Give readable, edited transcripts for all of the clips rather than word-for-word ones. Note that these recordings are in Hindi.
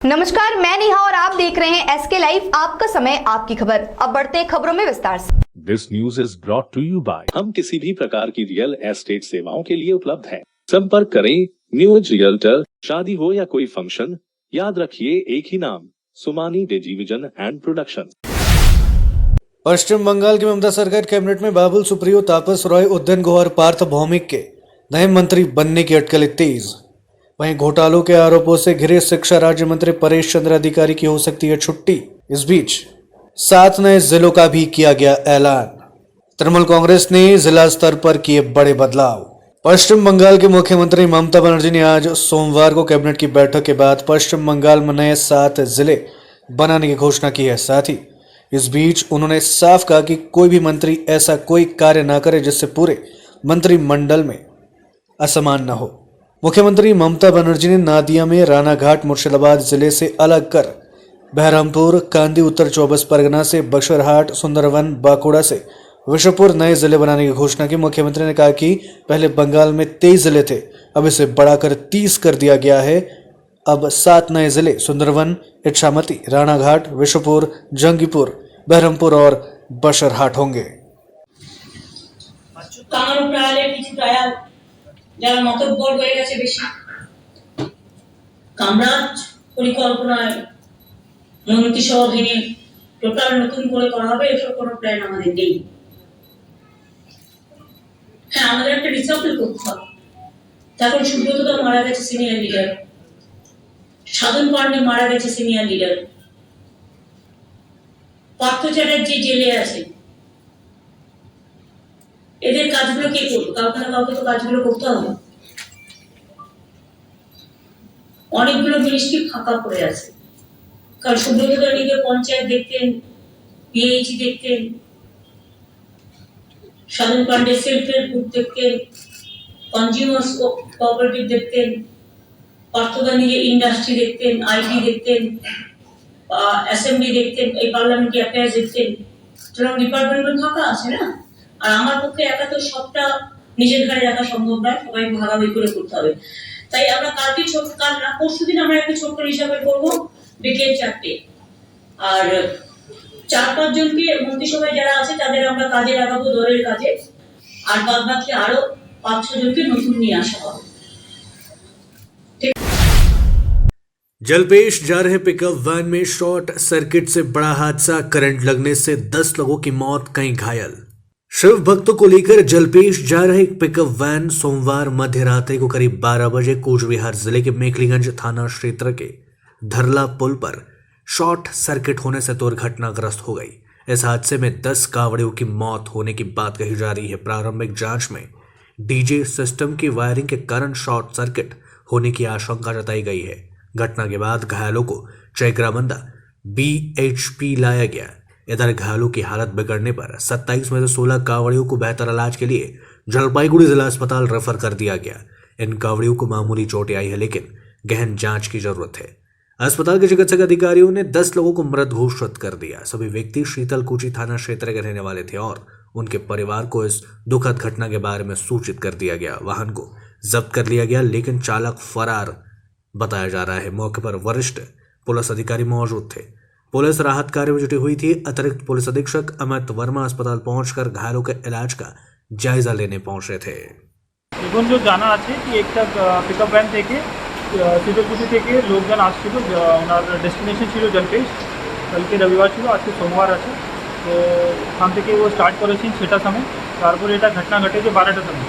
नमस्कार, मैं नेहा और आप देख रहे हैं एसके लाइव, आपका समय आपकी खबर। अब बढ़ते हैं खबरों में विस्तार से। This news is brought to you by हम किसी भी प्रकार की रियल एस्टेट सेवाओं के लिए उपलब्ध हैं। संपर्क करें न्यूज रियल्टर। शादी हो या कोई फंक्शन, याद रखिए एक ही नाम, सुमानी डिजीविजन एंड प्रोडक्शन। पश्चिम बंगाल की ममता सरकार कैबिनेट में बाबुल सुप्रियो, तापस रॉय, उदयन गुहा और पार्थ भौमिक के नए मंत्री बनने की अटकलें तेज। वहीं घोटालों के आरोपों से घिरे शिक्षा राज्य मंत्री परेश चंद्र अधिकारी की हो सकती है छुट्टी। इस बीच 7 नए जिलों का भी किया गया ऐलान। तृणमूल कांग्रेस ने जिला स्तर पर किए बड़े बदलाव। पश्चिम बंगाल के मुख्यमंत्री ममता बनर्जी ने आज सोमवार को कैबिनेट की बैठक के बाद पश्चिम बंगाल में नए 7 जिले बनाने की घोषणा की है। साथ ही इस बीच उन्होंने साफ कहा कि कोई भी मंत्री ऐसा कोई कार्य न करे जिससे पूरे मंत्रिमंडल में असमान न हो। मुख्यमंत्री ममता बनर्जी ने नादिया में रानाघाट मुर्शिदाबाद जिले से अलग कर बहरमपुर, कांदी उत्तर 24 परगना से, बक्सरहाट, सुंदरवन, बांकुड़ा से विशुपुर नए जिले बनाने की घोषणा की। मुख्यमंत्री ने कहा कि पहले बंगाल में 23 जिले थे, अब इसे बढ़ाकर 30 कर दिया गया है। अब 7 नए जिले सुंदरवन, इच्छामती, रानाघाट, विशुपुर, जंगीपुर, बहरमपुर और बक्सरहाट होंगे। যারা মতব্বর হয়ে গেছে বেশি কামরাজ পরিকল্পনায় মন্ত্রিসভা ভেঙে টোটাল নতুন করে করা হবে, এসব কোনো প্ল্যান আমাদের নেই। হ্যাঁ, আমাদের একটা রিসার্কেল করতে হবে। তখন সুব্রতদা মারা গেছে, সিনিয়র লিডার, সাধন পান্ডে মারা গেছে, সিনিয়র লিডার, পার্থ চ্যাটার্জি জেলে আছে। এদের কাজগুলো কে করবে? কাউকে না কাউকে তো কাজগুলো করতে হবে। অনেকগুলো মিনিস্ট্রি ফাঁকা পড়ে আছে, কারণ সুব্রতদা নিজে পঞ্চায়েত দেখতেন, পিএইচি দেখতেন, সাধন পান্ডে সেলফ হেল্প গ্রুপ দেখতেন, কনজিউমার কোঅপারেটিভ দেখতেন, পার্থদা নিজে ইন্ডাস্ট্রি দেখতেন, আইটি দেখতেন, অ্যাসেম্বলি দেখতেন, এই পার্লামেন্টারি অ্যাফেয়ার্স দেখতেন। সুতরাং ডিপার্টমেন্টগুলো ফাঁকা আছে না। আর আমার পক্ষে একা তো সবটা নিজের ঘরে রাখা সম্ভব নয়, সবাই ভাগাভাগি করে করতে হবে। তাই আমরা কালকে কাল না পরশুদিন আমরা একটা ছোট্ট হিসাবে করবো, বিকেল 4টে। আর 4-5 জনকে মন্ত্রিসভায় যারা আছে তাদের আমরা কাজে লাগাবো, দলের কাজে। আর বাদ বাকি আরো 5-6 জনকে নতুন নিয়ে আসা হবে। जलपेश जा रहे पिकअप वैन में शॉर्ट सर्किट से बड़ा हादसा, करंट लगने से 10 लोगों की मौत, कई घायल। शिव भक्तों को लेकर जलपेश जा रहे एक पिकअप वैन सोमवार मध्य रात्रि को करीब 12 बजे कूचबिहार जिले के मेखलीगंज थाना क्षेत्र के धरला पुल पर शॉर्ट सर्किट होने से दुर्घटनाग्रस्त हो गई। इस हादसे में 10 कांवड़ियों की मौत होने की बात कही जा रही है। प्रारंभिक जांच में डीजे सिस्टम की वायरिंग के कारण शॉर्ट सर्किट होने की आशंका जताई गई है। घटना के बाद घायलों को चैगराबंदा BHP लाया गया। इधर घायलों की हालत बिगड़ने पर 27 में से 16 कांवड़ियों को बेहतर इलाज के लिए जलपाईगुड़ी जिला अस्पताल रेफर कर दिया गया। इन कांवड़ियों को मामूली चोटें आई है, लेकिन गहन जांच की जरूरत है। अस्पताल के चिकित्सक अधिकारियों ने 10 लोगों को मृत घोषित कर दिया। सभी व्यक्ति शीतलकुची थाना क्षेत्र के रहने वाले थे और उनके परिवार को इस दुखद घटना के बारे में सूचित कर दिया गया। वाहन को जब्त कर लिया गया, लेकिन चालक फरार बताया जा रहा है। मौके पर वरिष्ठ पुलिस अधिकारी मौजूद थे। पुलिस राहत कार्य में जुटी हुई थी। अतिरिक्त पुलिस अधीक्षक अमित वर्मा अस्पताल पहुंचकर घायलों के इलाज का जायजा लेने पहुंचे थे। এখন जो জানা আছে কি একটা পিকআপ ভ্যান থেকে শীতলকুচি থেকে লোকজন আসছিল, ওনার ডেস্টিনেশন ছিল জলপেশ। কালকে রবিবার ছিল, আজকে সোমবার আছে। তো ওখান থেকে ও স্টার্ট করেছেন 6টার সময়। তারপরে এটা ঘটনা ঘটেছে 12টার সময়।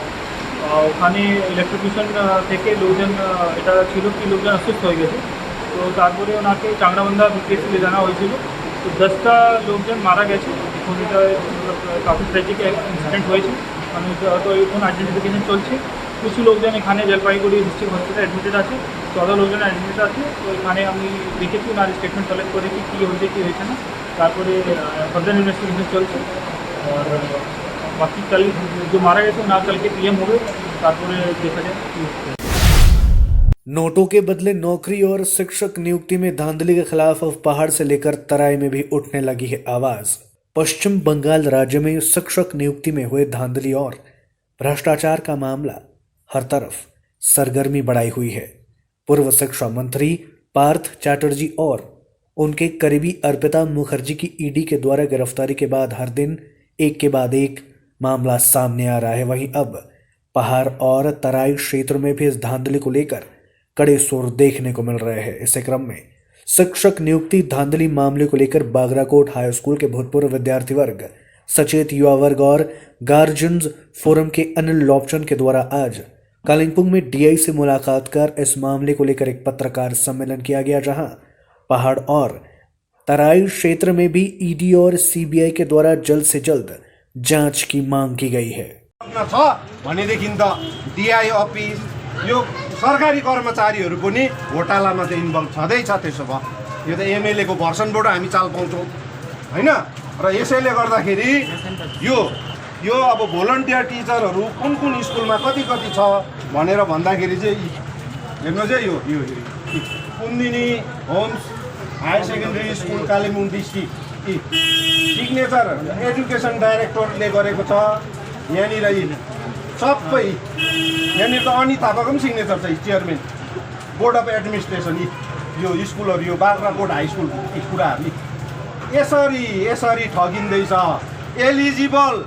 ওখানে ইলেকট্রিশিয়ান থেকে লোকজন এটা ছিল কি লোকজন অসুস্থ হয়ে গেছে। তো তারপরে ওনাকে চাংড়াবান্ধা বিকেএসি ले जाना হয়েছিল। তো 10টা লোকজন মারা গেছে। এখন এটা কাফি ট্র্যাজিক ইনসিডেন্ট হয়েছে, মানে তো এখন আইডেন্টিফিকেশন চলছে। কিছু লোকজন এখানে জলপাইগুড়ি ডিস্ট্রিক্ট হসপিটাল অ্যাডমিটেড আছে, 14 লোকজন অ্যাডমিটেড আছে। তো এখানে আমি দেখেছি ওনার স্টেটমেন্ট কালেক্ট করে কি হয়েছে কি হয়েছে না। তারপরে ফার্দার ইনভেস্টিগেশন চলছে। আর बाकी कल जो मारा गया ना, कल के PM हो गए, तारपरे देखा जाए। नोटों के बदले नौकरी और शिक्षक नियुक्ति में धांधली के खिलाफ अब पहाड़ से लेकर तराई में भी उठने लगी है आवाज। पश्चिम बंगाल राज्य में शिक्षक नियुक्ति में हुए धांधली और भ्रष्टाचार का मामला हर तरफ सरगर्मी बढ़ाई हुई है। पूर्व शिक्षा मंत्री पार्थ चैटर्जी और उनके करीबी अर्पिता मुखर्जी की ईडी के द्वारा गिरफ्तारी के बाद हर दिन एक के बाद एक मामला सामने आ रहा है। वहीं अब पहाड़ और तराई क्षेत्र में भी इस धांधली को लेकर कड़े सुर देखने को मिल रहे हैं। इसी क्रम में शिक्षक नियुक्ति धांधली मामले को लेकर बागराकोट हाई स्कूल के भूतपूर्व विद्यार्थी वर्ग, सचेत युवा वर्ग और गार्जियंस फोरम के अनिल लॉपचन के द्वारा आज कालिम्पोंग में डीआई से मुलाकात कर इस मामले को लेकर एक पत्रकार सम्मेलन किया गया, जहां पहाड़ और तराई क्षेत्र में भी ईडी और सीबीआई के द्वारा जल्द से जल्द जांच की मांग की गई है। छ भनेदेखि त डिआई अफिस यो सरकारी कर्मचारीहरू पनि घोटालामा चाहिँ इन्भल्भ छँदैछ। त्यसो भए यो त एमएलए को भर्सनबाट हामी चाल पाउँछौँ हैन। र यसैले गर्दाखेरि यो अब भोलन्टियर टिचरहरू कुन कुन स्कुलमा कति कति छ भनेर भन्दाखेरि चाहिँ हेर्नुहोस् है, यो कुन्दिनी homes higher secondary school Kalimpong district signature education डाइरेक्टरले गरेको छ। यहाँनिर सबै यहाँनिर त अनित थापाको पनि सिग्नेचर छ, चेयरम्यान बोर्ड अफ एडमिनिस्ट्रेसन यो स्कुलहरू, यो बाग्राकोट हाई स्कुल कुराहरू यसरी ठगिँदैछ। एलिजिबल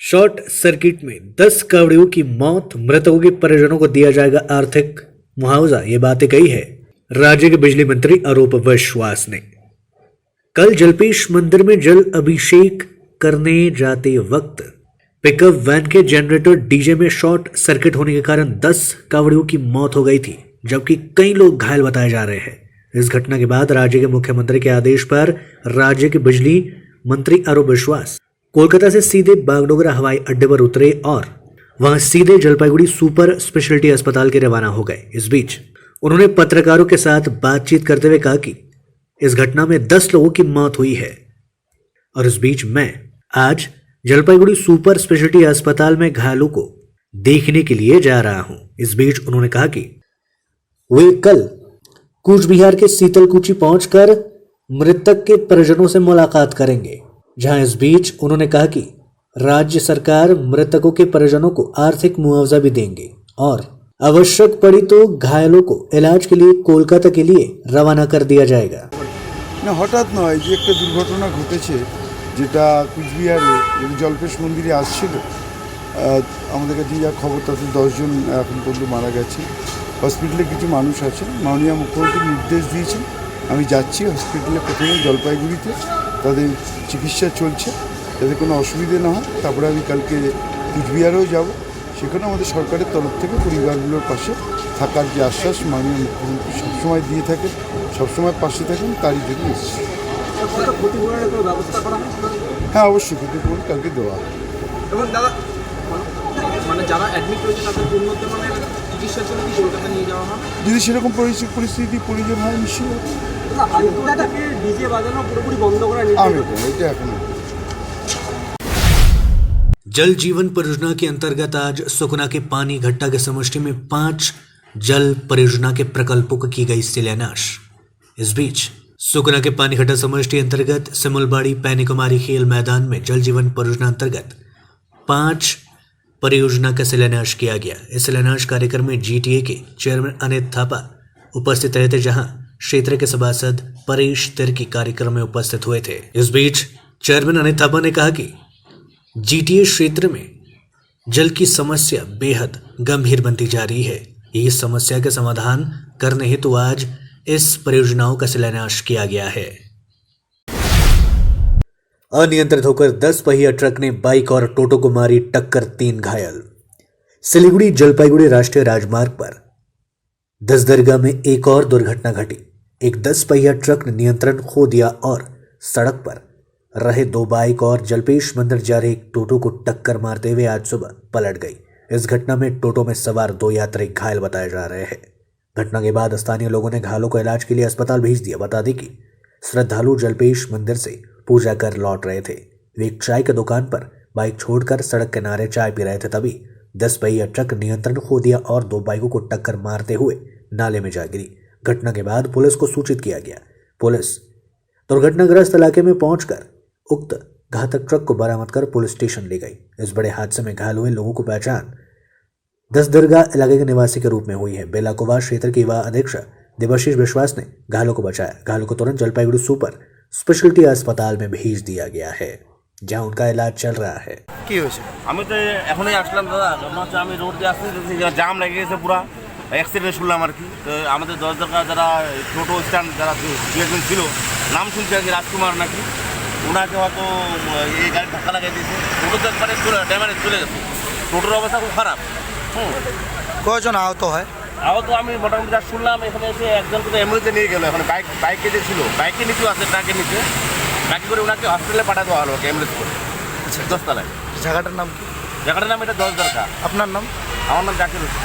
शॉर्ट सर्किट में 10 कावड़ियों की मौत, मृतकों के परिजनों को दिया जाएगा आर्थिक मुआवजा, ये बातें कही है राज्य के बिजली मंत्री अरूप विश्वास ने। कल जलपेश मंदिर में जल अभिषेक करने जाते वक्त पिकअप वैन के जनरेटर डीजे में शॉर्ट सर्किट होने के कारण 10 कावड़ियों की मौत हो गई थी, जबकि कई लोग घायल बताए जा रहे हैं। इस घटना के बाद राज्य के मुख्यमंत्री के आदेश पर राज्य के बिजली मंत्री अरूप विश्वास कोलकाता से सीधे बागडोगरा हवाई अड्डे पर उतरे और वहां सीधे जलपाईगुड़ी सुपर स्पेशलिटी अस्पताल के रवाना हो गए। इस बीच उन्होंने पत्रकारों के साथ बातचीत करते हुए कहा कि इस घटना में 10 लोगों की मौत हुई है और इस बीच मैं आज जलपाईगुड़ी सुपर स्पेशलिटी अस्पताल में घायलों को देखने के लिए जा रहा हूं। इस बीच उन्होंने कहा कि वे कल कूच बिहार के सीतलकुची पहुंचकर मृतक के परिजनों से मुलाकात करेंगे, जहां इस बीच उन्होंने कहा कि राज्य सरकार मृतकों के परिजनों को आर्थिक मुआवजा भी देंगे और आवश्यक पड़ी तो घायलों को इलाज के लिए कोलकाता के लिए रवाना कर दिया जाएगा। না হঠাৎ নয় যে একটা দুর্ঘটনা ঘটেছে, যেটা কুচবিহারে জলপেশ মন্দিরে আসছিল। আমাদের কাছে যা খবর তাতে 10 জন এখন পর্যন্ত মারা গেছে। হসপিটালে কিছু মানুষ আছে, মাননীয় মুখ্যমন্ত্রী নির্দেশ দিয়েছেন, আমি যাচ্ছি হসপিটালে প্রথমে জলপাইগুড়িতে তাদের চিকিৎসা চলছে, যাতে কোনো অসুবিধে না হয়। তারপরে আমি কালকে কুচবিহারেও যাব, সেখানে আমাদের সরকারের তরফ থেকে পরিবারগুলোর পাশে থাকার যে আশ্বাস মাননীয় মুখ্যমন্ত্রী সবসময় দিয়ে থাকেন, সবসময় পাশে থাকেন, তারই জন্য এসেছি। হ্যাঁ অবশ্যই ক্ষতিপূরণ কালকে দেওয়া হবে। এবং দাদা মানে যারা অ্যাডমিট রয়েছে তাদের উন্নত মানের চিকিৎসার জন্য কি কলকাতা নিয়ে যাওয়া হবে? যদি সেরকম পরিস্থিতি প্রয়োজন হয় নিশ্চয়ই ডিজে বাজানো পুরোপুরি বন্ধ করা এটা এখন। जल जीवन परियोजना के अंतर्गत आज सुकना के पानी घट्टा के समष्टि में 5 जल परियोजना के प्रकल्पों को की गई शिलान्यास। इस बीच सुकना के पानी घट्टा समष्टि अंतर्गत सिमुलबाड़ी पैनी कुमारी खेल मैदान में जल जीवन परियोजना अंतर्गत 5 परियोजना का शिलान्यास किया गया। इस शिलान्यास कार्यक्रम में जीटीए के चेयरमैन अनित थापा उपस्थित रहे थे, जहां क्षेत्र के सभासद परेश तिर्की कार्यक्रम में उपस्थित हुए थे। इस बीच चेयरमैन अनित थापा ने कहा कि जीटीए क्षेत्र में जल की समस्या बेहद गंभीर बनती जा रही है। इस समस्या के समाधान करने हेतु आज इस परियोजनाओं का शिलान्यास किया गया है। अनियंत्रित होकर 10 पहिया ट्रक ने बाइक और टोटो को मारी टक्कर, 3 घायल। सिलीगुड़ी जलपाईगुड़ी राष्ट्रीय राजमार्ग पर दसदरगा में एक और दुर्घटना घटी। एक 10 पहिया ट्रक ने नियंत्रण खो दिया और सड़क पर रहे 2 बाइक और जलपेश मंदिर जा रहे एक टोटो को टक्कर मारते हुए आज सुबह पलट गई। इस घटना में टोटो में सवार 2 यात्री घायल बताए जा रहे हैं। घटना के बाद स्थानीय लोगों ने घायलों को इलाज के लिए अस्पताल भेज दिया। बता दें कि श्रद्धालु जलपेश मंदिर से पूजा कर लौट रहे थे। वे एक चाय की दुकान पर बाइक छोड़कर सड़क किनारे चाय पी रहे थे, तभी 10 पहिया ट्रक नियंत्रण खो दिया और 2 बाइकों को टक्कर मारते हुए नाले में जा गिरी। घटना के बाद पुलिस को सूचित किया गया। पुलिस दुर्घटनाग्रस्त इलाके में पहुंचकर उक्त घातक ट्रक को बरामद कर पुलिस स्टेशन ले गई। इस बड़े हादसे में घायल हुए लोगों को पहचान दसदरगा इलाके के निवासी के रूप में हुई है। बेलाकोवा क्षेत्र के युवा अध्यक्ष देवाशीष विश्वास ने घायलों को बचाया। घायलों को तुरंत जलपाईगुड़ी सुपर स्पेशलिटी अस्पताल में भेज दिया गया है, जहां उनका इलाज चल रहा है। আমি তো এখনই আসলাম দাদা, কারণ হচ্ছে আমি রোড দিয়ে আসতে দেখছি জাম লেগে গেছে, পুরা অ্যাক্সিডেন্ট শুনলাম আর কি। তো আমাদের 10 টাকা যারা টোটো স্ট্যান্ড যারা দু একজন ছিল, নাম শুনছি আর কি, রাজকুমার নাকি, ওনাকে হয়তো এই গাড়ি ধাক্কা লাগাই দিয়েছে। টোটো তো একবারে ড্যামেজ চলে গেছে, টোটোর অবস্থা খুব খারাপ। কয়জন আহত হয়? আহত আমি মোটামুটি যা শুনলাম, এখানে এসে একজনকে তো অ্যাম্বুলেন্সে নিয়ে গেলো। এখন বাইকে যে ছিল, বাইকে নিচেও আছে, ট্রাকের নিচে, ট্রাকে করে ওনাকে হসপিটালে পাঠা দেওয়া হলো অ্যাম্বুলেন্স করে। আচ্ছা, 10 তলায়। জায়গাটার নাম কি? জায়গাটার নাম এটা 10 দরকার। আপনার নাম? আমার নাম জাকির হোসেন।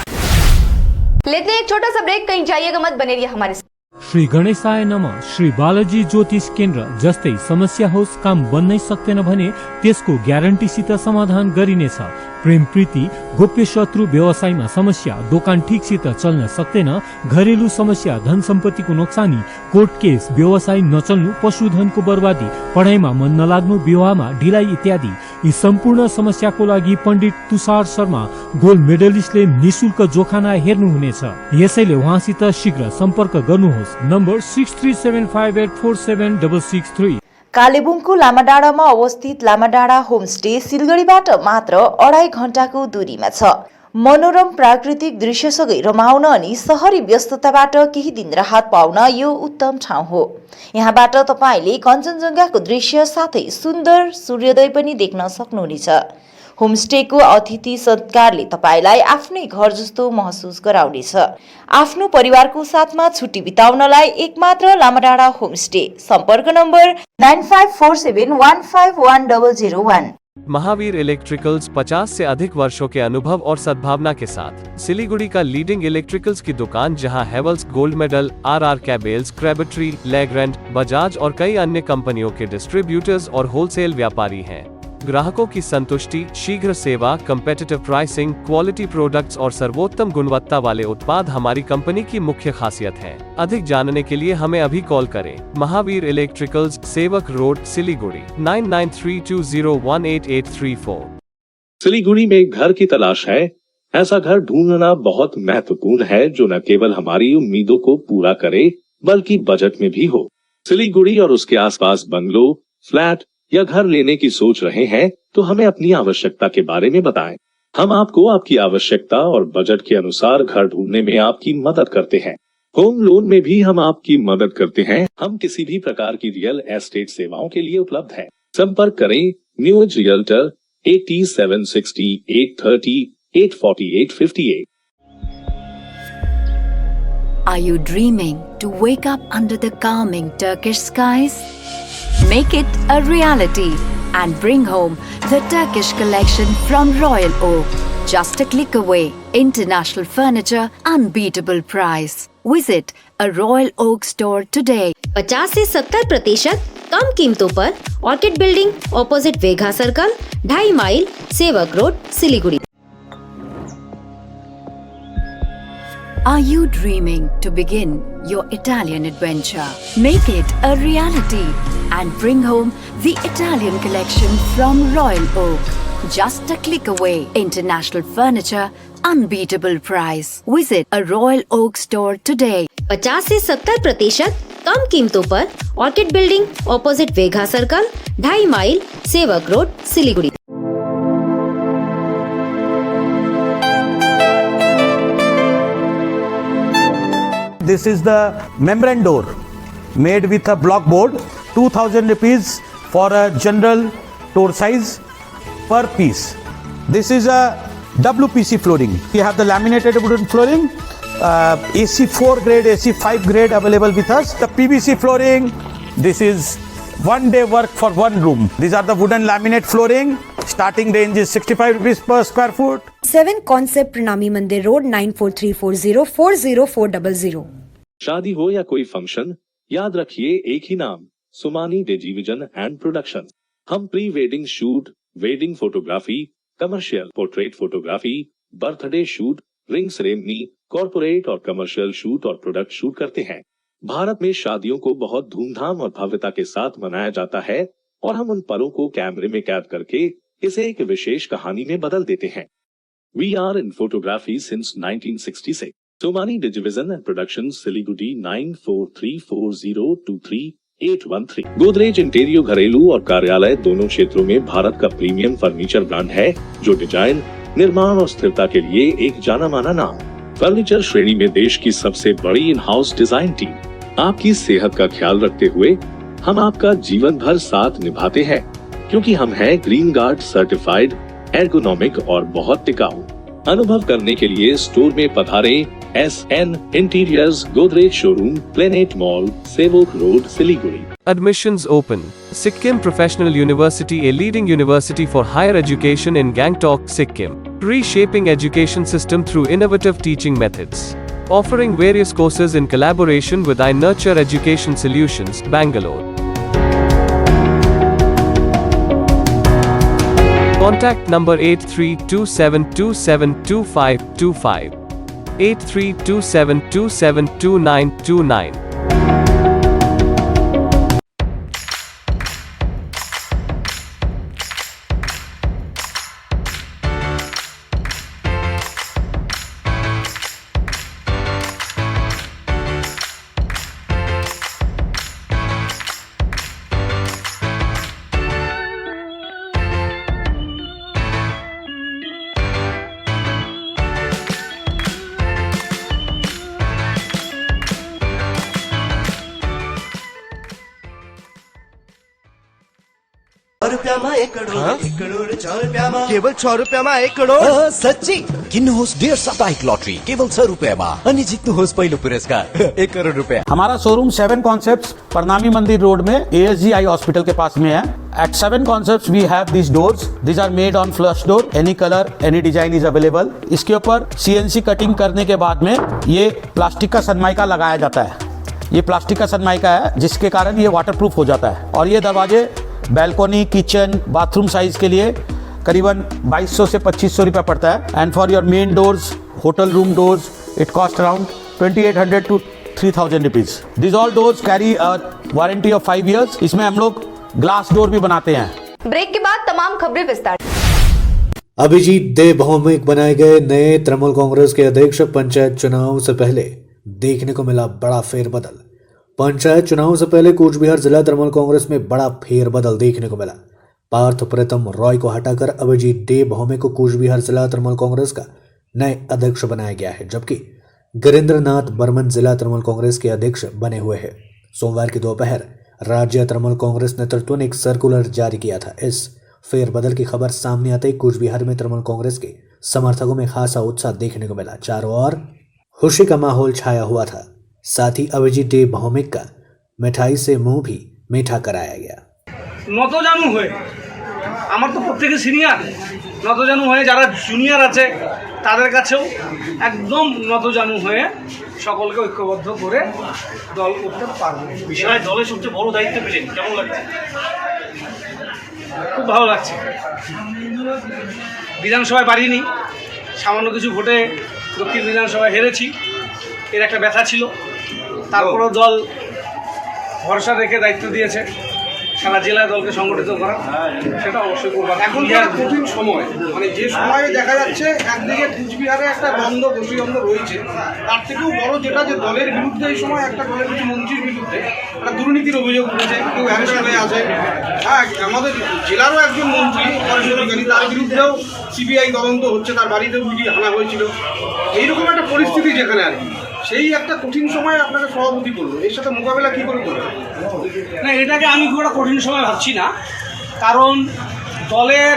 लेते हैं एक छोटा सा ब्रेक, कहीं जाइएगा मत, बने रहिए हमारे साथ। श्री गणेशाय नमः। श्री बालाजी ज्योतिष केन्द्र। जस्तै समस्या होस्, काम बन्नै सक्दैन भने त्यसको ग्यारेन्टीसित समाधान गरिनेछ। प्रेम प्रीति, गोप्य शत्रु, व्यवसायमा समस्या, दोकान ठिकसित चल्न सक्दैन, घरेलु समस्या, धन सम्पत्तिको नोक्सानी, कोर्ट केस, व्यवसाय नचल्नु, पशुधनको बर्बादी, पढाइमा मन नलाग्नु, विवाहमा ढिलाइ इत्यादि यी सम्पूर्ण समस्याको लागि पण्डित तुषार शर्मा गोल्ड मेडलिस्टले निशुल्क जोखाना हेर्नुहुनेछ। यसैले उहाँसित शीघ्र सम्पर्क गर्नुहोस्। नम्बर 6375847663। कालेबुङको लामाडाँडामा अवस्थित लामाडाँडा होमस्टे सिलगढीबाट मात्र 2.5 घण्टाको दूरीमा छ। मनोरम प्राकृतिक दृश्यसँगै रमाउन अनि शहरी व्यस्तताबाट केही दिन राहत पाउन यो उत्तम ठाउँ हो। यहाँबाट तपाईले कञ्चनजङ्घाको दृश्य साथै सुन्दर सूर्योदय पनि देख्न सक्नुहुनेछ। होमस्टेको अतिथि सत्कारले तपाईलाई आफ्नै घर जस्तो महसुस गराउनेछ। आफ्नो परिवारको साथमा छुट्टी बिताउनलाई एकमात्र लामाडाँडा होमस्टे। सम्पर्क नम्बर 9547151001। महावीर इलेक्ट्रिकल्स 50 से अधिक वर्षों के अनुभव और सद्भावना के साथ सिलीगुड़ी का लीडिंग इलेक्ट्रिकल्स की दुकान, जहां Havells gold medal, RR cables, Crabtree, Legrand, Bajaj और कई अन्य कंपनियों के डिस्ट्रीब्यूटर्स और होलसेल व्यापारी हैं। ग्राहकों की संतुष्टि, शीघ्र सेवा, कम्पेटिटिव प्राइसिंग, क्वालिटी प्रोडक्ट्स और सर्वोत्तम गुणवत्ता वाले उत्पाद हमारी कंपनी की मुख्य खासियत है। अधिक जानने के लिए हमें अभी कॉल करें। महावीर इलेक्ट्रिकल्स, सेवक रोड, सिलीगुड़ी 9932018834। सिलीगुड़ी में एक घर की तलाश है? ऐसा घर ढूंढना बहुत महत्वपूर्ण है जो न केवल हमारी उम्मीदों को पूरा करे बल्कि बजट में भी हो। सिलीगुड़ी और उसके आसपास बंगलो, फ्लैट या घर लेने की सोच रहे हैं तो हमें अपनी आवश्यकता के बारे में बताएं। हम आपको आपकी आवश्यकता और बजट के अनुसार घर ढूंढने में आपकी मदद करते हैं। होम लोन में भी हम आपकी मदद करते हैं। हम किसी भी प्रकार की रियल एस्टेट सेवाओं के लिए उपलब्ध हैं। संपर्क करें new age realtor 8760 830 84858। Are you dreaming to wake up under the calming Turkish skies? Make it a reality and bring home the Turkish collection from Royal Oak. Just a click away. International furniture, unbeatable price. Visit a Royal Oak store today. 50 से 70% कम कीमतों पर ऑर्किड बिल्डिंग, ऑपोजिट वेघा circle, 2.5 mile, Sevoke road, Siliguri. Are you dreaming to begin your Italian adventure? Make it a reality and bring home the Italian collection from Royal Oak. Just a click away. International furniture, unbeatable price. Visit a Royal Oak store today. 50 से 70% कम कीमतों पर ऑर्किड बिल्डिंग, ऑपोजिट वेघा circle, 2.5 mile, Sevoke road, Siliguri. This is the membrane door made with a block board, 2000 rupees for a general door size per piece. This is a WPC flooring. We have the laminated wooden flooring, AC4 grade, AC5 grade available with us. The PVC flooring, this is 1 day work for 1 room. These are the wooden laminate flooring. Starting range is 65 rupees per square foot. 7 Concept Pranami Mandir Road 9434040400। शादी हो या कोई फंक्शन, याद रखिए एक ही नाम, सुमानी डिजीविजन एंड प्रोडक्शन। हम pre wedding shoot, wedding photography, commercial portrait photography, birthday shoot, ring ceremony, corporate और कमर्शियल शूट और प्रोडक्ट शूट करते हैं। भारत में शादियों को बहुत धूमधाम और भव्यता के साथ मनाया जाता है और हम उन पलों को कैमरे में कैद करके इसे एक विशेष कहानी में बदल देते हैं। We are in photography since 1966. Somani Division and Productions, Siliguri 9434023813। Godrej interior घरेलू और कार्यालय दोनों क्षेत्रों में भारत का प्रीमियम फर्नीचर ब्रांड है, जो डिजाइन, निर्माण और स्थिरता के लिए एक जाना माना नाम। फर्नीचर श्रेणी में देश की सबसे बड़ी इन हाउस डिजाइन टीम। आपकी सेहत का ख्याल रखते हुए हम आपका जीवन भर साथ निभाते हैं, क्योंकि हम हैं ग्रीन गार्ड सर्टिफाइड, एर्गोनॉमिक और बहुत टिकाऊ। अनुभव करने के लिए स्टोर में पधारें। SN Interiors, Godrej Showroom, Planet Mall, Sevok Road, Siliguri. Admissions open. Sikkim Professional University, a leading university for higher education in Gangtok, Sikkim, reshaping education system through innovative teaching methods. Offering various courses in collaboration with iNurture Education Solutions, Bangalore. Contact number 8327272525, 8327272929. केवल 6 रुपयामा 1 करोड सच्ची किन्नुहोस् डेढ साप्ताहिक लटरी केवल 6 रुपयामा अनि जित्नुहोस् पहिलो पुरस्कार 1 करोड रुपया। हमारा शोरूम 7 कॉन्सेप्ट्स परनामी मंदिर रोड में ASG आई हॉस्पिटल के पास में है। At 7 concepts we have these doors. These are made on flush door. Any color, any design is available. इसके ऊपर CNC कटिंग करने के बाद में ये प्लास्टिक का सनमाइका लगाया जाता है। ये प्लास्टिक का सनमाइका है जिसके कारण ये वाटरप्रूफ हो जाता है। और ये दरवाजे बैल्कोनी, किचन, बाथरूम साइज के लिए करीबन 2200 से 2500 रुपया पड़ता है। And for your main doors, hotel room doors, it cost around 2800 to 3000 rupees. This all doors carry a warranty of 5 years। इसमें हम लोग ग्लास डोर भी बनाते हैं। ब्रेक के बाद तमाम खबरें विस्तार। अभिजीत देव भौमिक बनाए गए नए तृणमूल कांग्रेस के अध्यक्ष। पंचायत चुनाव से पहले देखने को मिला बड़ा फेरबदल। पंचायत चुनाव से पहले कूच बिहार जिला तृणमूल कांग्रेस में बड़ा फेरबदल देखने को मिला। पार्थ प्रीतम रॉय को हटाकर अभिजीत देव भौमिक को कूच बिहार जिला तृणमूल कांग्रेस का नए अध्यक्ष बनाया गया है, जबकि गिरीन्द्र नाथ बर्मन जिला तृणमूल कांग्रेस के अध्यक्ष बने हुए हैं। सोमवार की दोपहर राज्य तृणमूल कांग्रेस नेतृत्व ने एक सर्कुलर जारी किया था। इस फेरबदल की खबर सामने आते ही कूच बिहार में तृणमूल कांग्रेस के समर्थकों में खासा उत्साह देखने को मिला। चारों ओर खुशी का माहौल छाया हुआ था। साथ ही अभिजीत देव भौमिक का मिठाई से मुंह भी मीठा कराया गया। নতজানু হয়ে আমার তো প্রত্যেকে সিনিয়র, নতজানু হয়ে যারা জুনিয়র আছে তাদের কাছেও একদম নতজানু হয়ে সকলকে ঐক্যবদ্ধ করে দল করতে পারবো। বিষয় দলের সবচেয়ে বড় দায়িত্ব পেলেন, কেমন লাগছে? খুব ভালো লাগছে। বিধানসভায় পারিনি, সামান্য কিছু ভোটে দক্ষিণ বিধানসভায় হেরেছি, এর একটা ব্যথা ছিল। তারপরেও দল ভরসা রেখে দায়িত্ব দিয়েছে সারা জেলায় দলকে সংগঠিত করা, সেটা অবশ্যই করবো। এখন একটা কঠিন সময়, মানে যে সময়ে দেখা যাচ্ছে একদিকে কুচবিহারে একটা দ্বন্দ্ব, গোষ্ঠীদ্বন্দ্ব রয়েছে, তার থেকেও বড় যেটা যে দলের বিরুদ্ধে এই সময় একটা দলের কিছু মন্ত্রীর বিরুদ্ধে একটা দুর্নীতির অভিযোগ উঠেছে, কেউ অ্যারেস্ট হয়ে আছে। হ্যাঁ, আমাদের জেলারও একজন মন্ত্রী তার বিরুদ্ধেও CBI তদন্ত হচ্ছে, তার বাড়িতেও ইডি হানা হয়েছিল। এইরকম একটা পরিস্থিতি যেখানে আর কি, সেই একটা কঠিন সময় আপনাকে সভাপতি করলো, এর সাথে মোকাবেলা কী করে করবে? না, এটাকে আমি খুব একটা কঠিন সময় ভাবছি না, কারণ দলের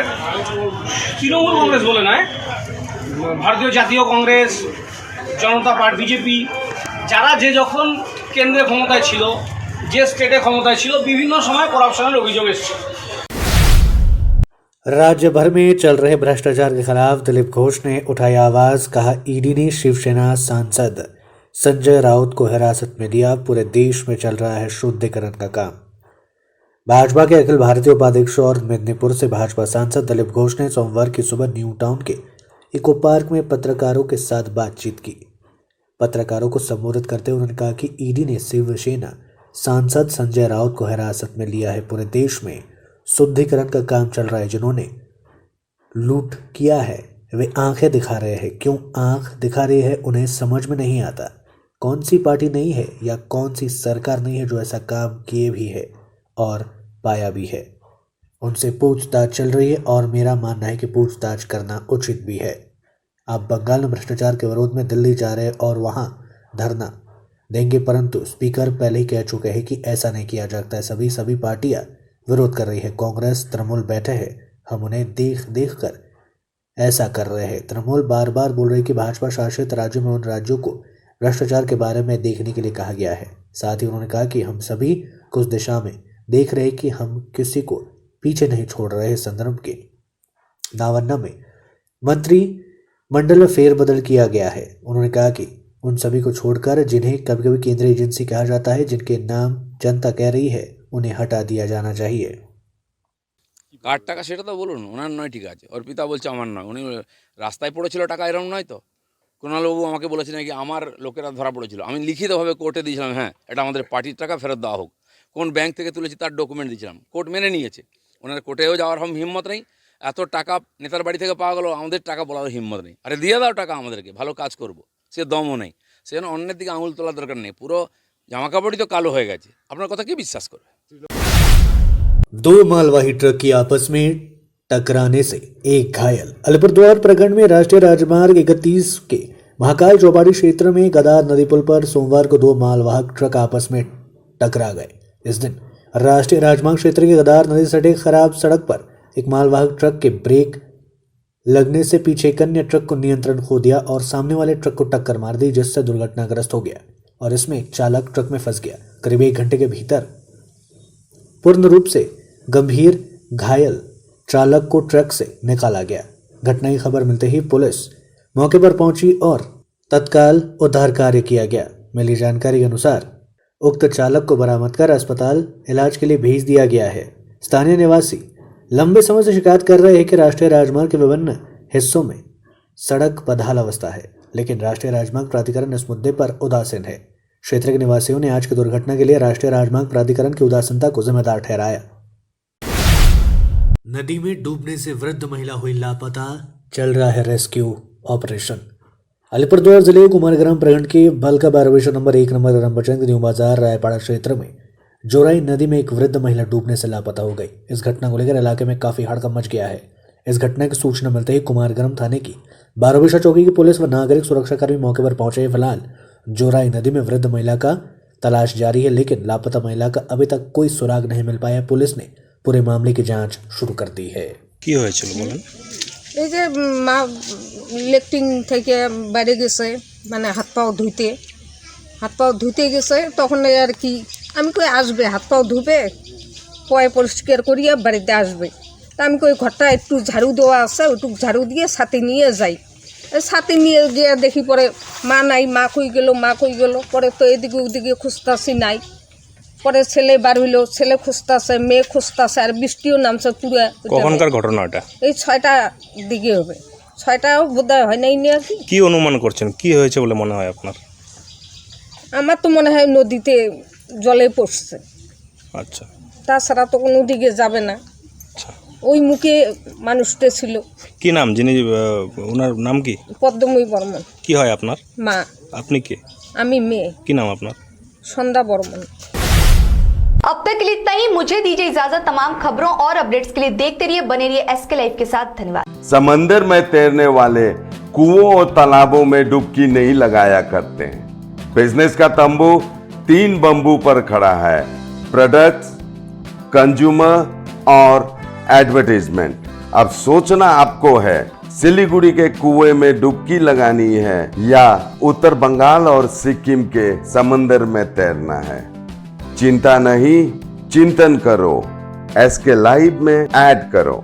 তৃণমূল কংগ্রেস বলে নয়, ভারতীয় জাতীয় কংগ্রেস, জনতা পার্টি, বিজেপি, যারা যে যখন কেন্দ্রে ক্ষমতায় ছিল, যে স্টেটে ক্ষমতায় ছিল, বিভিন্ন সময় করাপশনের অভিযোগ এসেছে। राज्य भर में चल रहे भ्रष्टाचार के खिलाफ दिलीप घोष ने उठाई आवाज। कहा, ईडी ने शिवसेना सांसद संजय राउत को हिरासत में लिया। पूरे देश में चल रहा है शुद्धिकरण का काम। भाजपा के अखिल भारतीय उपाध्यक्ष और मेदिनीपुर से भाजपा सांसद दिलीप घोष ने सोमवार की सुबह न्यू टाउन के इको पार्क में पत्रकारों के साथ बातचीत की। पत्रकारों को संबोधित करते हुए उन्होंने कहा कि ईडी ने शिवसेना सांसद संजय राउत को हिरासत में लिया है। पूरे देश में शुद्धिकरण का काम चल रहा है। जिन्होंने लूट किया है, वे आंखें दिखा रहे हैं। क्यों आंख दिखा रही है उन्हें समझ में नहीं आता। कौन सी पार्टी नहीं है या कौन सी सरकार नहीं है जो ऐसा काम किए भी है और पाया भी है। उनसे पूछताछ चल रही है और मेरा मानना है कि पूछताछ करना उचित भी है। आप बंगाल में भ्रष्टाचार के विरोध में दिल्ली जा रहे हैं और वहां धरना देंगे, परंतु स्पीकर पहले ही कह चुके हैं कि ऐसा नहीं किया जाता है। सभी पार्टियां विरोध कर रही है। कांग्रेस तृणमूल बैठे हैं, हम उन्हें देख कर ऐसा कर रहे हैं। तृणमूल बार बार बोल रही कि भाजपा शासित राज्यों में उन राज्यों को भ्रष्टाचार के बारे में देखने के लिए कहा गया है। साथ ही उन्होंने कहा कि हम सभी कुछ दिशा में देख रहे हैं कि हम किसी को पीछे नहीं छोड़ रहे। संदर्भ के नावन्ना में मंत्रिमंडल में फेरबदल किया गया है। उन्होंने कहा कि उन सभी को छोड़कर जिन्हें कभी कभी केंद्रीय एजेंसी कहा जाता है, जिनके नाम जनता कह रही है, उन्हें हटा दिया जाना चाहिए। কার টাকা সেটা তো বলুন, ওনার নয় ঠিক আছে, অর্পিতা বলছে আমার নয়, উনি রাস্তায় পড়েছিল টাকা, এরকম নয় তো। কুণালবাবু আমাকে বলেছেন নাকি আমার লোকেরা ধরা পড়েছিল, আমি লিখিতভাবে কোর্টে দিয়েছিলাম হ্যাঁ এটা আমাদের পার্টির টাকা ফেরত দেওয়া হোক, কোন ব্যাংক থেকে তুলেছি তার ডকুমেন্ট দিয়েছিলাম, কোর্ট মেনে নিয়েছে। ওনার কোর্টেও যাওয়ার হিম্মত নেই, এত টাকা নেতার বাড়ি থেকে পাওয়া গেল, আমাদের টাকা বলার হিম্মত নেই। আরে দিয়ে দাও টাকা আমাদেরকে, ভালো কাজ করব, সে দমও নেই। সেজন্য অন্যের দিকে আঙুল তোলার দরকার নেই, পুরো জামাকাপড়ই তো কালো হয়ে গেছে, আপনার কথা কি বিশ্বাস করবে। दो मालवाही ट्रक की आपस में टकराने से एक घायल। अलीपुरद्वार प्रखंड में राष्ट्रीय राजमार्ग 31 के महाकाल चौपाटी क्षेत्र में गदार नदी पुल पर सोमवार को दो मालवाहक ट्रक आपस में टकरा गए। इस दिन राष्ट्रीय राजमार्ग क्षेत्र के गदार नदी से सटे खराब सड़क पर एक मालवाहक ट्रक के ब्रेक लगने से पीछे एक अन्य ट्रक को नियंत्रण खो दिया और सामने वाले ट्रक को टक्कर मार दी, जिससे दुर्घटनाग्रस्त हो गया और इसमें एक चालक ट्रक में फंस गया। करीब 1 घंटे के भीतर पूर्ण रूप से गंभीर घायल चालक को ट्रक से निकाला गया। घटना की खबर मिलते ही पुलिस मौके पर पहुंची और तत्काल उद्धार कार्य किया गया। मिली जानकारी के अनुसार उक्त चालक को बरामद कर अस्पताल इलाज के लिए भेज दिया गया है। स्थानीय निवासी लंबे समय से शिकायत कर रहे हैं कि राष्ट्रीय राजमार्ग के विभिन्न हिस्सों में सड़क बदहाल अवस्था है, लेकिन राष्ट्रीय राजमार्ग प्राधिकरण इस मुद्दे पर उदासीन है। क्षेत्र के निवासियों ने आज की दुर्घटना के लिए राष्ट्रीय राजमार्ग प्राधिकरण की उदासीनता को जिम्मेदार ठहराया। नदी में डूबने से वृद्ध महिला हुई लापता, चल रहा है रेस्क्यू ऑपरेशन। अलीपुरद्वार जिले कुमारग्राम प्रखंड के बलका बारवेश्वर नंबर 1 नंबर ग्राम पंचायत न्यू बाजार रायपाड़ा क्षेत्र में जोराई नदी में एक वृद्ध महिला डूबने से लापता हो गई। इस घटना को लेकर इलाके में काफी हड़कंप मच गया है। इस घटना की सूचना मिलते ही कुमारग्राम थाने की बारवेश्वर चौकी की पुलिस व नागरिक सुरक्षाकर्मी मौके पर पहुंचे। फिलहाल जोराई नदी में वृद्ध महिला का तलाश जारी है, लेकिन लापता महिला का अभी तक कोई सुराग नहीं मिल पाया। पुलिस ने पूरे मामले की जांच शुरू कर दी है। কি হয়েছিল বলেন? এই যে মা লেট্রিন থেকে বাইরে গেছে, মানে হাত পাও ধুতে গেছে, তখন আর কি আমি কই আসবে হাত পাও ধুবে পয় পরিষ্কার করিয়া বাড়িতে আসবে, তা আমি কই ঘরটা একটু ঝাড়ু দেওয়া আছে, ওটুকু ঝাড়ু দিয়ে সাথে নিয়ে যাই। সাথে নিয়ে গিয়ে দেখি পরে মা নাই, মা কই গেল, পরে তো এদিকে ওদিকে খুঁজতাছি নাই। পরে ছেলে বার হইলো, ছেলে খুঁজতাছে, মেয়ে খুঁজতাছে, আর বৃষ্টিও নামছে পুরো। কখনকার ঘটনা এটা? এই 6টা দিকে হবে, 6টাও বোধহয় হয় নাই নিয়ে কি। কি অনুমান করছেন কি হয়েছে বলে মনে হয় আপনার? আমার তো মনে হয় নদীতে জলে পড়ছে। আচ্ছা, তাছাড়া তো কোনো দিকে যাবে না। ওই মুখে মানুষটা ছিল। কি নাম যিনি, ওনার নাম কি? পদ্মময়ী বর্মন। কি হয় আপনার? মা। আপনি কে? আমি মেয়ে। কি নাম আপনার? সন্ধ্যা বর্মন। अब तक के लिए इतना ही। मुझे दीजिए इजाजत। तमाम खबरों और अपडेट्स के लिए देखते रहिए, बने रहिए एसके लाइव के साथ। धन्यवाद। समंदर में तैरने वाले कुओं और तालाबों में डुबकी नहीं लगाया करते हैं। बिजनेस का तंबू 3 बंबू पर खड़ा है। प्रोडक्ट्स, कंज्यूमर और एडवर्टाइजमेंट। अब सोचना आपको है सिलीगुड़ी के कुएं में डुबकी लगानी है या उत्तर बंगाल और सिक्किम के समंदर में तैरना है। चिंता नहीं, चिंतन करो, एसके लाइव में ऐड करो।